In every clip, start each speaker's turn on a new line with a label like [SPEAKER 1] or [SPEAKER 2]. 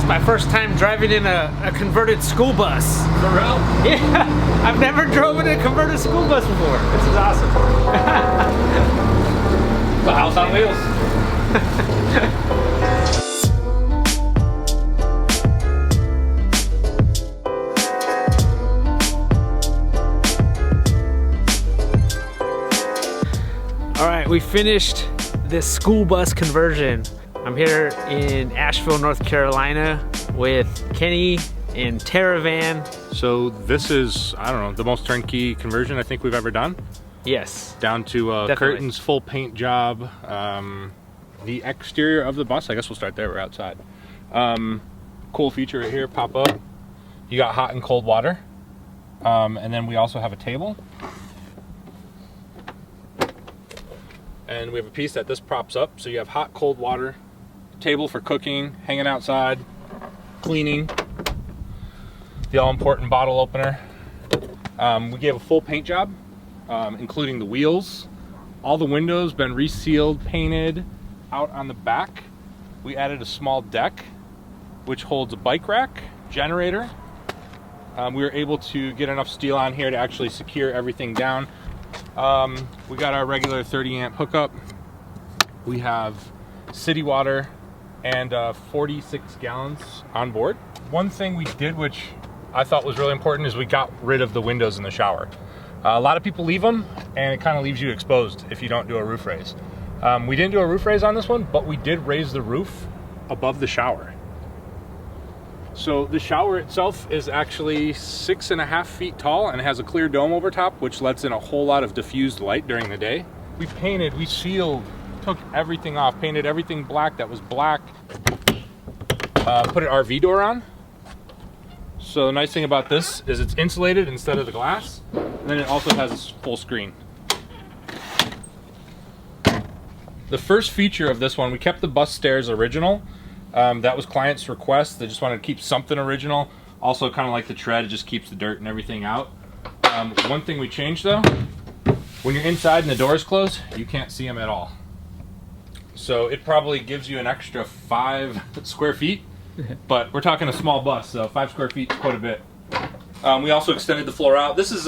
[SPEAKER 1] my first time driving in a converted school bus.
[SPEAKER 2] For real?
[SPEAKER 1] Yeah, I've never drove in a converted school bus before. This is awesome.
[SPEAKER 2] The house on wheels.
[SPEAKER 1] All right, we finished this school bus conversion. I'm here in Asheville, North Carolina with Kenny in Terravan.
[SPEAKER 2] So this is, I don't know, the most turnkey conversion I think we've ever done.
[SPEAKER 1] Yes.
[SPEAKER 2] Down to curtains, full paint job. The exterior of the bus, I guess we'll start there, we're outside. Cool feature right here, pop up. You got hot and cold water. And then we also have a table. And we have a piece that this props up, so you have hot, cold water, table for cooking, hanging outside, cleaning, the all-important bottle opener. We gave a full paint job, including the wheels. All the windows been resealed, painted. Out on the back, we added a small deck, which holds a bike rack, generator. We were able to get enough steel on here to actually secure everything down. We got our regular 30 amp hookup. We have city water and 46 gallons on board. One thing we did, which I thought was really important, is we got rid of the windows in the shower. A lot of people leave them, and it kind of leaves you exposed if you don't do a roof raise. We didn't do a roof raise on this one, but we did raise the roof above the shower. So the shower itself is actually 6.5 feet tall and has a clear dome over top, which lets in a whole lot of diffused light during the day. We painted, we sealed, took everything off, painted everything black that was black, put an RV door on. So the nice thing about this is it's insulated instead of the glass, and then it also has a full screen. The first feature of this one, we kept the bus stairs original. That was client's request. They just wanted to keep something original. Also, kind of like the tread, it just keeps the dirt and everything out. One thing we changed though, when you're inside and the doors close, you can't see them at all. So it probably gives you an extra 5 square feet, but we're talking a small bus, so 5 square feet is quite a bit. We also extended the floor out. This is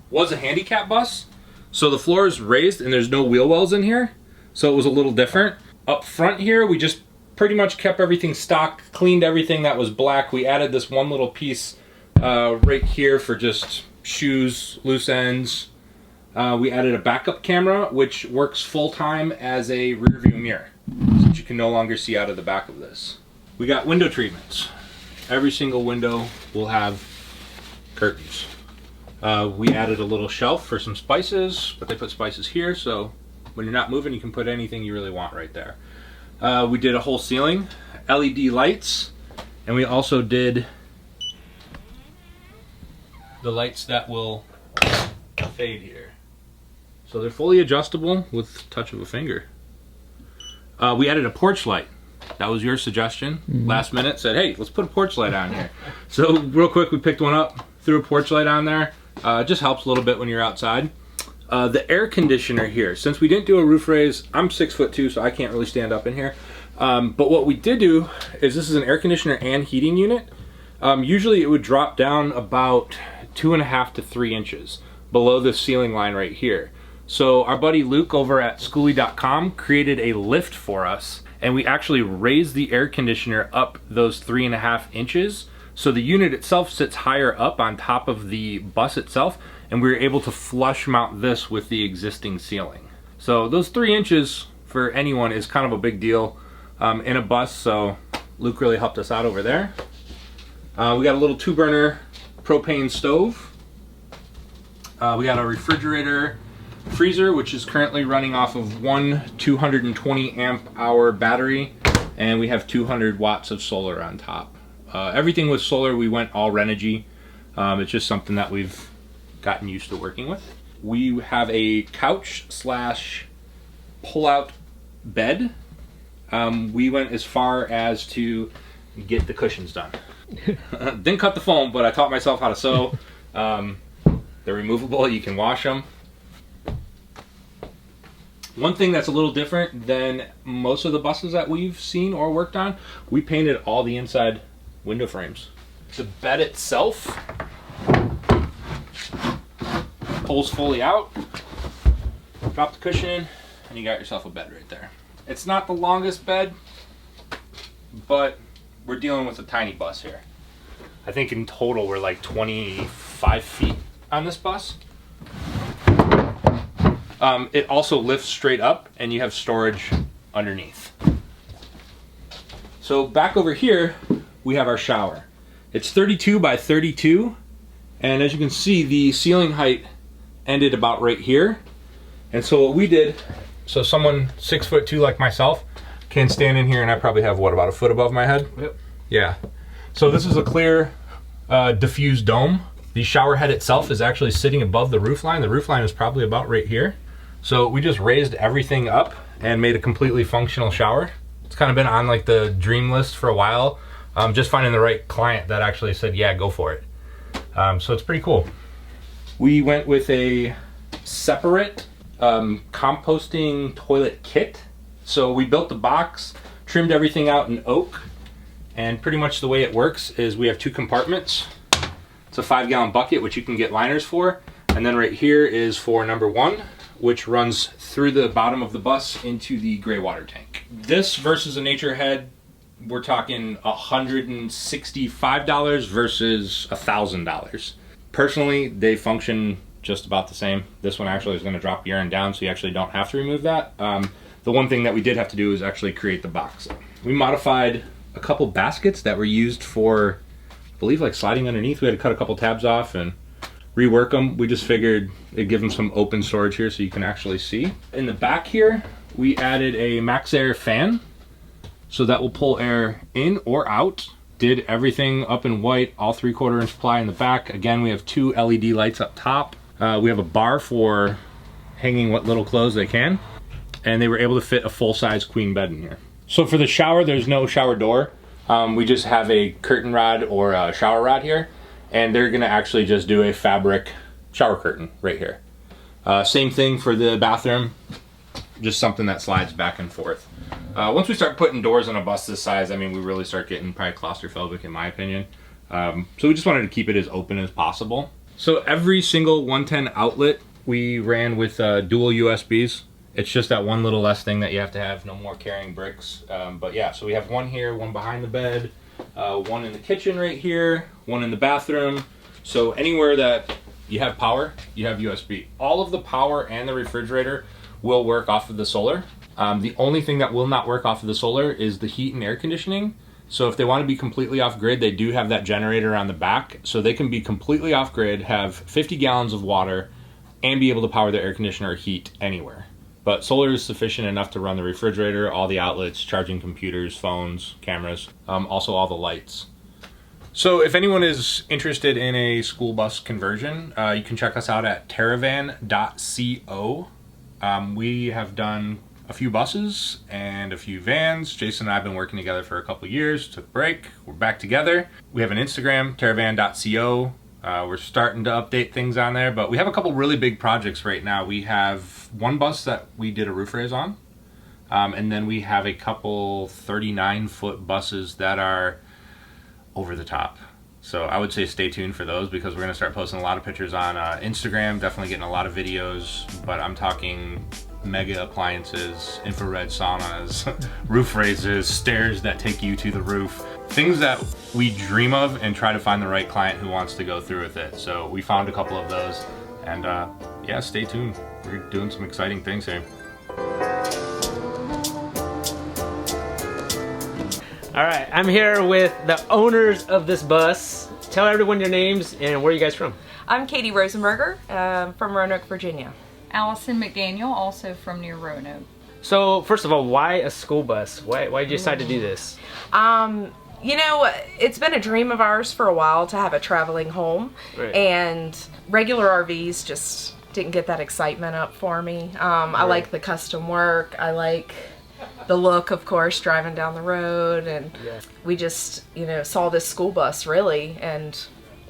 [SPEAKER 2] was a handicap bus, so the floor is raised and there's no wheel wells in here, so it was a little different. Up front here, we just pretty much kept everything stock, cleaned everything that was black. We added this one little piece right here for just shoes, loose ends. We added a backup camera, which works full-time as a rear view mirror, so that you can no longer see out of the back of this. We got window treatments. Every single window will have curtains. We added a little shelf for some spices, but they put spices here, so when you're not moving, you can put anything you really want right there. We did a whole ceiling, LED lights, and we also did the lights that will fade here. So they're fully adjustable with the touch of a finger. We added a porch light. That was your suggestion. Last minute, said, hey, let's put a porch light on here. So real quick, we picked one up, threw a porch light on there. It just helps a little bit when you're outside. The air conditioner here, since we didn't do a roof raise, I'm 6'2", so I can't really stand up in here. But what we did do is this is an air conditioner and heating unit. Usually it would drop down about 2.5 to 3 inches below the ceiling line right here. So our buddy Luke over at skoolie.com created a lift for us, and we actually raised the air conditioner up those 3.5 inches. So the unit itself sits higher up on top of the bus itself, and we were able to flush mount this with the existing ceiling. So those 3 inches for anyone is kind of a big deal in a bus, so Luke really helped us out over there. We got a little 2-burner propane stove. We got a refrigerator freezer, which is currently running off of one 220 amp hour battery, and we have 200 watts of solar on top. Everything with solar, we went all Renogy. It's just something that we've gotten used to working with. We have a couch slash pull-out bed. We went as far as to get the cushions done. Didn't cut the foam, but I taught myself how to sew. They're removable, you can wash them. One thing that's a little different than most of the buses that we've seen or worked on, we painted all the inside window frames. The bed itself pulls fully out, drop the cushion in, and you got yourself a bed right there. It's not the longest bed, but we're dealing with a tiny bus here. I think in total we're like 25 feet on this bus. It also lifts straight up and you have storage underneath. So back over here, we have our shower. It's 32 by 32. And as you can see, the ceiling height ended about right here. And so what we did, so someone 6'2" like myself can stand in here, and I probably have what, about a foot above my head?
[SPEAKER 1] Yep.
[SPEAKER 2] Yeah. So this is a clear diffused dome. The shower head itself is actually sitting above the roof line. The roof line is probably about right here. So we just raised everything up and made a completely functional shower. It's kind of been on like the dream list for a while. Just finding the right client that actually said, yeah, go for it. So it's pretty cool. We went with a separate composting toilet kit. So we built the box, trimmed everything out in oak, and pretty much the way it works is we have 2 compartments. It's a 5-gallon bucket, which you can get liners for. And then right here is for number 1, which runs through the bottom of the bus into the gray water tank. This versus a nature head, we're talking $165 versus $1,000. Personally, they function just about the same. This one actually is going to drop the urine down, so you actually don't have to remove that. The one thing that we did have to do is actually create the box. We modified a couple baskets that were used for, I believe, like sliding underneath. We had to cut a couple tabs off and rework them. We just figured it'd give them some open storage here so you can actually see. In the back here, we added a max air fan, so that will pull air in or out. Did everything up in white, all 3/4 inch ply in the back. Again, we have 2 LED lights up top. We have a bar for hanging what little clothes they can. And they were able to fit a full-size queen bed in here. So for the shower, there's no shower door. We just have a curtain rod or a shower rod here. And they're gonna actually just do a fabric shower curtain right here. Same thing for the bathroom, just something that slides back and forth. Once we start putting doors on a bus this size, I mean, we really start getting probably claustrophobic in my opinion. So we just wanted to keep it as open as possible. So every single 110 outlet we ran with dual USBs. It's just that one little less thing that you have to have, no more carrying bricks. But yeah, so we have one here, one behind the bed, one in the kitchen right here, one in the bathroom. So anywhere that you have power, you have USB. All of the power and the refrigerator will work off of the solar. The only thing that will not work off of the solar is the heat and air conditioning. So if they want to be completely off grid, they do have that generator on the back. So they can be completely off grid, have 50 gallons of water, and be able to power their air conditioner or heat anywhere. But solar is sufficient enough to run the refrigerator, all the outlets, charging computers, phones, cameras, also all the lights. So if anyone is interested in a school bus conversion, you can check us out at terravan.co. We have done a few buses and a few vans. Jason and I have been working together for a couple of years, took a break, we're back together. We have an Instagram, terravan.co. We're starting to update things on there, but we have a couple really big projects right now. We have one bus that we did a roof raise on, and then we have a couple 39-foot buses that are over the top. So I would say stay tuned for those because we're going to start posting a lot of pictures on Instagram, definitely getting a lot of videos, but I'm talking mega appliances, infrared saunas, roof raises, stairs that take you to the roof. Things that we dream of and try to find the right client who wants to go through with it. So we found a couple of those, and yeah, stay tuned. We're doing some exciting things here.
[SPEAKER 1] All right, I'm here with the owners of this bus. Tell everyone your names and where are you guys from?
[SPEAKER 3] I'm Katie Rosenberger from Roanoke, Virginia.
[SPEAKER 4] Allison McDaniel, also from near Roanoke.
[SPEAKER 1] So first of all, why a school bus? Why did you decide to do this?
[SPEAKER 3] You know, it's been a dream of ours for a while to have a traveling home, right. And regular RVs just didn't get that excitement up for me. I like the custom work. I like the look, of course, driving down the road, and we just, you know, saw this school bus really, and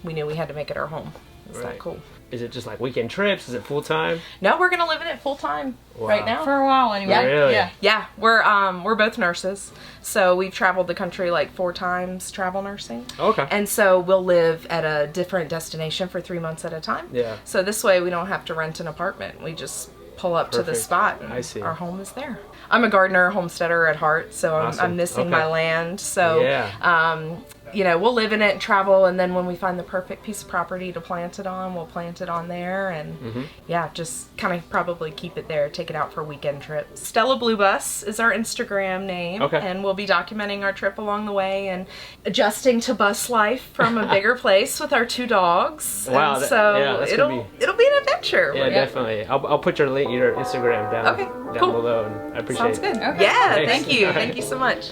[SPEAKER 3] we knew we had to make it our home. It's that cool.
[SPEAKER 1] is it just like weekend trips? Is it full time?
[SPEAKER 3] No, we're gonna live in it full time right now.
[SPEAKER 4] For a while anyway.
[SPEAKER 3] Yeah.
[SPEAKER 1] Really?
[SPEAKER 4] Yeah.
[SPEAKER 3] Yeah, we're both nurses, so we've traveled the country like 4 times travel nursing.
[SPEAKER 1] Okay.
[SPEAKER 3] And so we'll live at a different destination for 3 months at a time.
[SPEAKER 1] Yeah.
[SPEAKER 3] So this way we don't have to rent an apartment. We just pull up to the
[SPEAKER 1] Perfect.
[SPEAKER 3] spot and
[SPEAKER 1] I see.
[SPEAKER 3] our home is there. I'm a gardener, homesteader at heart, so
[SPEAKER 1] Awesome.
[SPEAKER 3] I'm missing
[SPEAKER 1] Okay.
[SPEAKER 3] my land. So,
[SPEAKER 1] Yeah.
[SPEAKER 3] you know, we'll live in it and travel, and then when we find the perfect piece of property to plant it on, we'll plant it on there, and yeah, just kind of probably keep it there, take it out for weekend trips. Stella Blue Bus is our Instagram name,
[SPEAKER 1] Okay.
[SPEAKER 3] and we'll be documenting our trip along the way and adjusting to bus life from a bigger place with our 2 dogs.
[SPEAKER 1] Wow,
[SPEAKER 3] And
[SPEAKER 1] that-
[SPEAKER 3] so
[SPEAKER 1] yeah, that's gonna
[SPEAKER 3] it'll be an adventure.
[SPEAKER 1] Yeah, definitely. I'll put your link, your Instagram down
[SPEAKER 3] Okay,
[SPEAKER 1] down
[SPEAKER 3] cool.
[SPEAKER 1] below, and I appreciate
[SPEAKER 3] Sounds
[SPEAKER 1] it.
[SPEAKER 3] good.
[SPEAKER 4] Okay.
[SPEAKER 3] Yeah,
[SPEAKER 1] Thanks.
[SPEAKER 3] thank you.
[SPEAKER 1] All right.
[SPEAKER 3] Thank you so much.